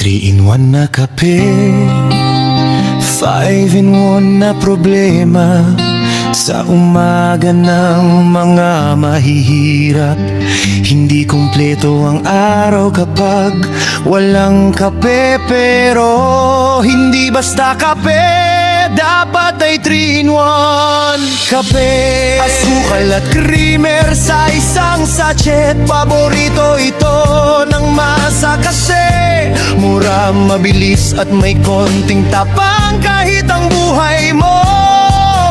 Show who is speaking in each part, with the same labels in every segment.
Speaker 1: 3-in-1 na kape, 5-in-1 na problema sa umaga ng mga mahihirap. Hindi kumpleto ang araw kapag walang kape, pero hindi basta kape, dapat ay 3-in-1 kape. Asukal at creamer sa isang sachet, paborito ito ng masa kasi mura, mabilis at may konting tapang. Kahit ang buhay mo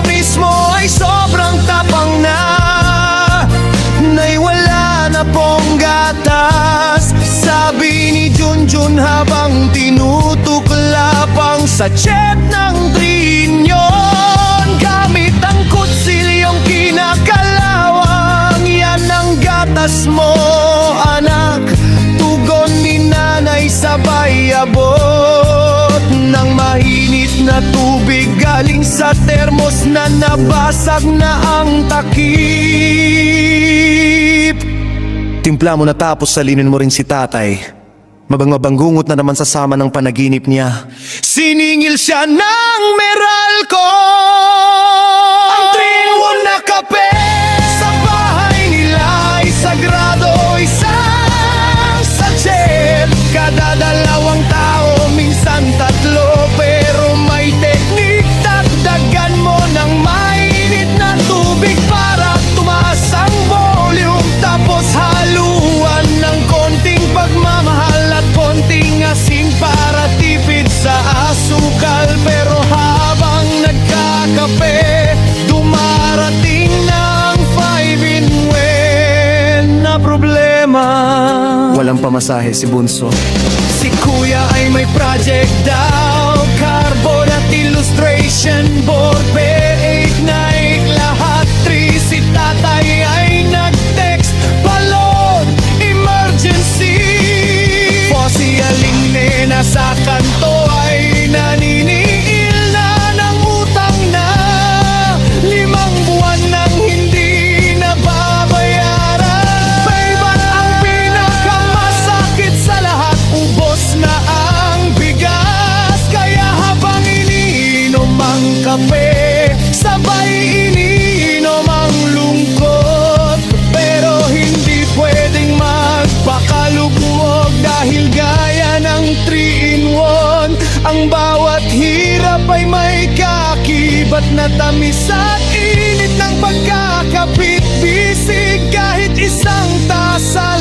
Speaker 1: mismo ay sobrang tapang na, na'y wala na pong gatas, sabi ni Junjun habang tinutuklap ang sachet ng 3-in-1. Gamit ang kutsilyong kinakalawang, yan ang gatas mo anak. Tugon ni nanay sabay abot ng mainit na tubig galing sa termos na nabasag na ang takip. Timpla mo na tapos salinin mo rin si tatay. Mabanggungot na naman sa sama ng panaginip niya. Siningil siya ng Meralco, ang 3-in-1 na kape. Sa bahay nila ay sagrado, isang sachet kada dalawang tao, minsan tatlo. Pero may teknik, dagdagan mo ng mainit na tubig para tumaas ang volume, tapos haluan ng konting pagmamahal at konting asin para tipid sa asukal. Pero habang nagkakape, dumarating ng 5-in-1 na problema. Walang pamasahe si Bunso. Si Kuya ay may project daw, carbon at illustration board, per 8 na lahat 3. Si tatay ay nag-text, balon, emergency. Posi aling nena sa kanto ay naniniil na ng utang na 5 buwan nang hindi nababayaran. Bayban ang pinakamasakit sa lahat, ubos na ang bigas. Kaya habang iniinom ang kape, sabay iniinom ang lungkot. Pero hindi pwedeng magpakalugmok, dahil gaya ng 3-in-1, ang bawat hirap ay may kakibat na tamis at init ng pagkakapit. Bisig kahit isang tasa